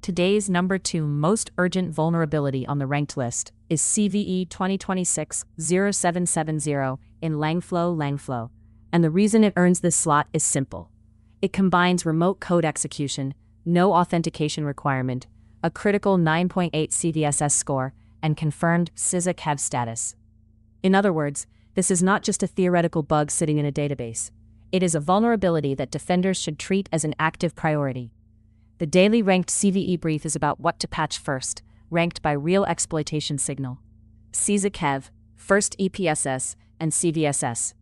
Today's number 2 most urgent vulnerability on the ranked list is CVE 2026-0770 in Langflow. And the reason it earns this slot is simple. It combines remote code execution, no authentication requirement, a critical 9.8 CVSS score, and confirmed CISA KEV status. In other words, this is not just a theoretical bug sitting in a database. It is a vulnerability that defenders should treat as an active priority. The Daily Ranked CVE Brief is about what to patch first, ranked by real exploitation signal. CISA KEV, first EPSS, and CVSS.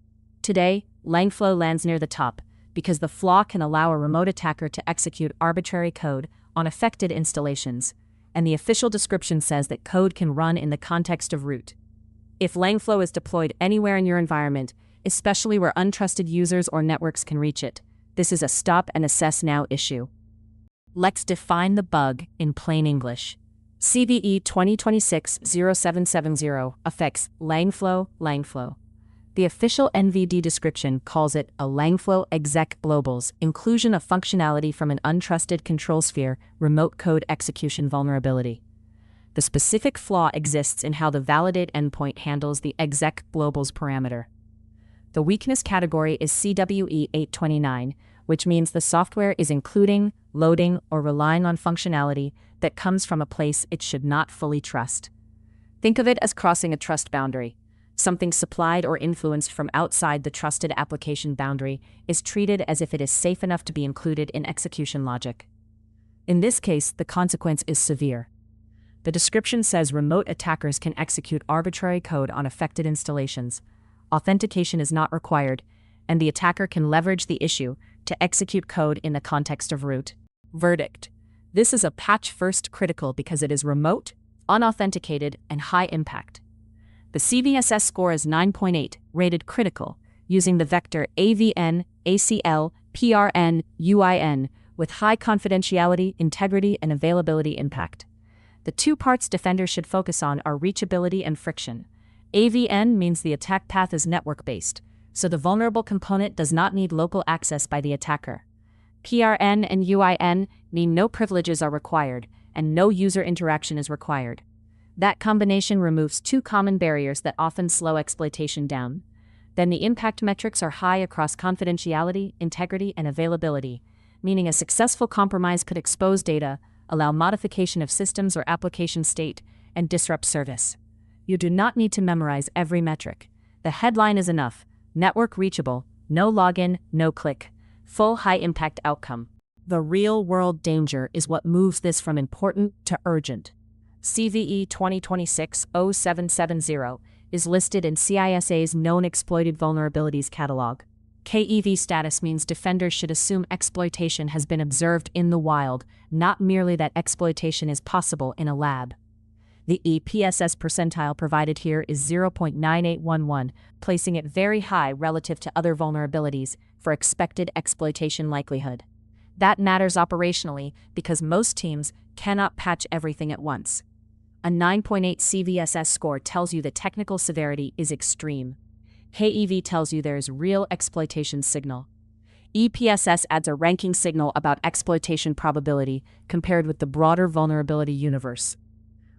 Today, Langflow lands near the top, because the Flaw can allow a remote attacker to execute arbitrary code on affected installations, and the official description says that code can run in the context of root. If Langflow is deployed anywhere in your environment, especially where untrusted users or networks can reach it, this is a stop and assess now issue. Let's define the bug in plain English. CVE 2026-0770 affects Langflow. The official NVD description calls it a Langflow exec globals inclusion of functionality from an untrusted control sphere remote code execution vulnerability. The specific flaw exists in how the validate endpoint handles the exec globals parameter. The weakness category is CVE-2026-0770, which means the software is including, loading, or relying on functionality that comes from a place it should not fully trust. Think of it as crossing a trust boundary. Something supplied or influenced from outside the trusted application boundary is treated as if it is safe enough to be included in execution logic. In this case, the consequence is severe. The description says remote attackers can execute arbitrary code on affected installations. Authentication is not required, and the attacker can leverage the issue to execute code in the context of root. Verdict: this is a patch-first critical because it is remote, unauthenticated, and high impact. The CVSS score is 9.8, rated critical, using the vector AVN, ACL, PRN, UIN, with high confidentiality, integrity, and availability impact. The two parts defenders should focus on are reachability and friction. AVN means the attack path is network-based, so the vulnerable component does not need local access by the attacker. PRN and UIN mean no privileges are required, and no user interaction is required. That combination removes two common barriers that often slow exploitation down. Then the impact metrics are high across confidentiality, integrity, and availability, meaning a successful compromise could expose data, allow modification of systems or application state, and disrupt service. You do not need to memorize every metric. The headline is enough: network reachable, no login, no click, full high-impact outcome. The real-world danger is what moves this from important to urgent. CVE 2026-0770 is listed in CISA's Known Exploited Vulnerabilities catalog. KEV status means defenders should assume exploitation has been observed in the wild, not merely that exploitation is possible in a lab. The EPSS percentile provided here is 0.9811, placing it very high relative to other vulnerabilities for expected exploitation likelihood. That matters operationally because most teams cannot patch everything at once. A 9.8 CVSS score tells you the technical severity is extreme. KEV tells you there is real exploitation signal. EPSS adds a ranking signal about exploitation probability compared with the broader vulnerability universe.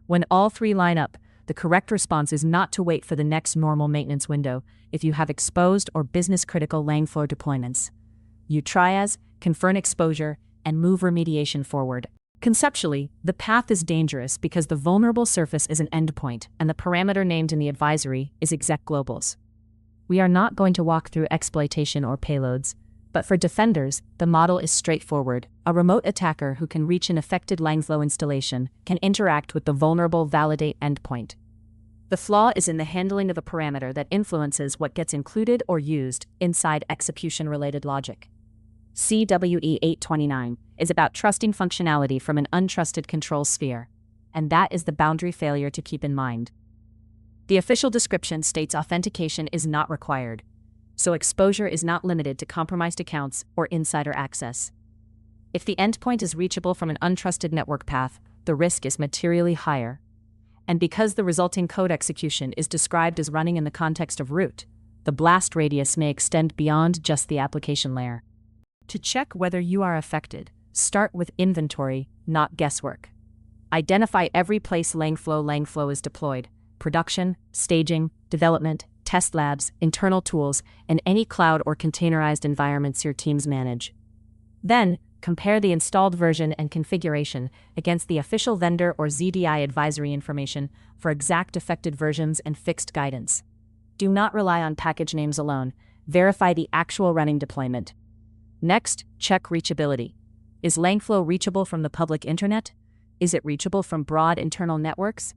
When all three line up, the correct response is not to wait for the next normal maintenance window if you have exposed or business-critical Langflow deployments. You triage, confirm exposure, and move remediation forward. Conceptually, the path is dangerous because the vulnerable surface is an endpoint and the parameter named in the advisory is exec globals. We are not going to walk through exploitation or payloads, but for defenders, the model is straightforward. A remote attacker who can reach an affected Langflow installation can interact with the vulnerable validate endpoint. The flaw is in the handling of a parameter that influences what gets included or used inside execution-related logic. CVE-2026 is about trusting functionality from an untrusted control sphere, and that is the boundary failure to keep in mind. The official description states authentication is not required, so exposure is not limited to compromised accounts or insider access. If the endpoint is reachable from an untrusted network path, the risk is materially higher. And because the resulting code execution is described as running in the context of root, the blast radius may extend beyond just the application layer. To check whether you are affected, Start with inventory, not guesswork. Identify every place Langflow is deployed: production, staging, development, test labs, internal tools, and any cloud or containerized environments your teams manage. Then, compare the installed version and configuration against the official vendor or ZDI advisory information for exact affected versions and fixed guidance. Do not rely on package names alone. Verify the actual running deployment. Next, check reachability. Is Langflow reachable from the public internet? Is it reachable from broad internal networks?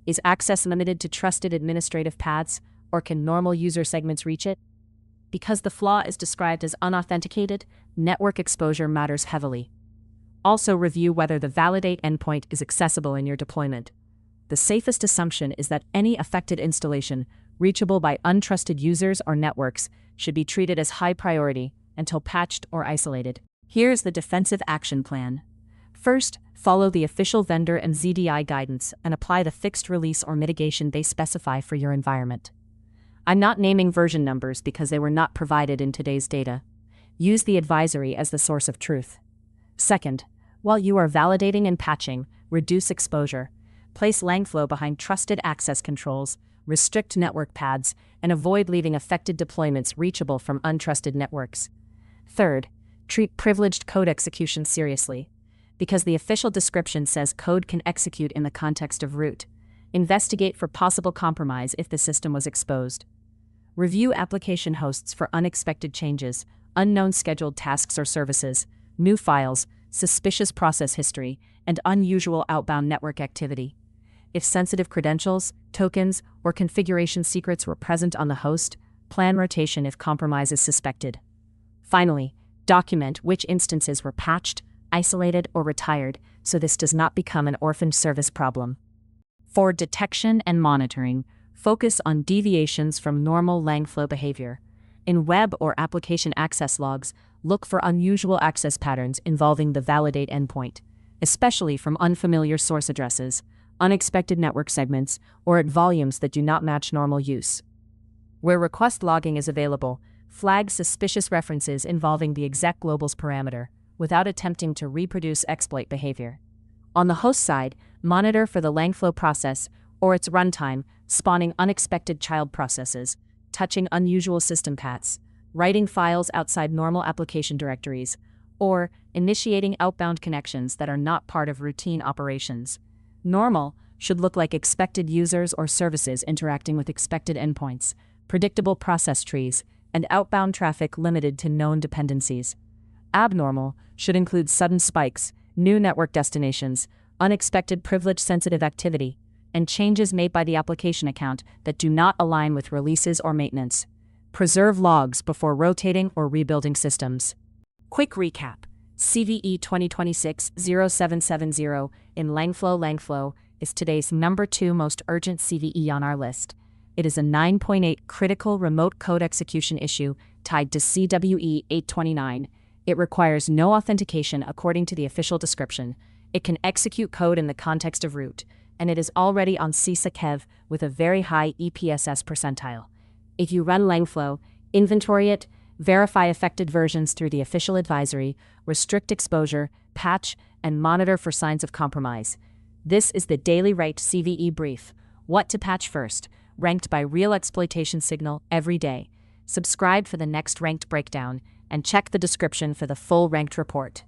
Is access limited to trusted administrative paths, or can normal user segments reach it? Because the Flaw is described as unauthenticated, network exposure matters heavily. Also review whether the validate endpoint is accessible in your deployment. The safest assumption is that any affected installation, reachable by untrusted users or networks, should be treated as high priority until patched or isolated. Here's the defensive action plan. First, follow the official vendor and ZDI guidance and apply the fixed release or mitigation they specify for your environment. I'm not naming version numbers because they were not provided in today's data. Use the advisory as the source of truth. Second, while you are validating and patching, reduce exposure. Place Langflow behind trusted access controls, restrict network paths, and avoid leaving affected deployments reachable from untrusted networks. Third, treat privileged code execution seriously. Because the official description says code can execute in the context of root. Investigate for possible compromise if the system was exposed. Review application hosts for unexpected changes, unknown scheduled tasks or services, new files, suspicious process history, and unusual outbound network activity. If sensitive credentials, tokens, or configuration secrets were present on the host, plan rotation if compromise is suspected. Finally, document which instances were patched, isolated, or retired so this does not become an orphaned service problem. For detection and monitoring, focus on deviations from normal Langflow behavior. In web or application access logs, look for unusual access patterns involving the validate endpoint, especially from unfamiliar source addresses, unexpected network segments, or at volumes that do not match normal use. Where request logging is available, flag suspicious references involving the exec globals parameter without attempting to reproduce exploit behavior. On the host side, monitor for the Langflow process or its runtime, spawning unexpected child processes, touching unusual system paths, writing files outside normal application directories, or initiating outbound connections that are not part of routine operations. Normal should look like expected users or services interacting with expected endpoints, predictable process trees, and outbound traffic limited to known dependencies. Abnormal should include sudden spikes, new network destinations, unexpected privilege-sensitive activity, and changes made by the application account that do not align with releases or maintenance. Preserve logs before rotating or rebuilding systems. Quick recap. CVE 2026-0770 in Langflow is today's number 2 most urgent CVE on our list. It is a 9.8 critical remote code execution issue tied to CVE-829. It requires no authentication according to the official description. It can execute code in the context of root, and it is already on CISA KEV with a very high EPSS percentile. If you run Langflow, inventory it, verify affected versions through the official advisory, restrict exposure, patch, and monitor for signs of compromise. This is the Daily Ranked CVE Brief. What to patch first, ranked by real exploitation signal every day. Subscribe for the next ranked breakdown, and check the description for the full ranked report.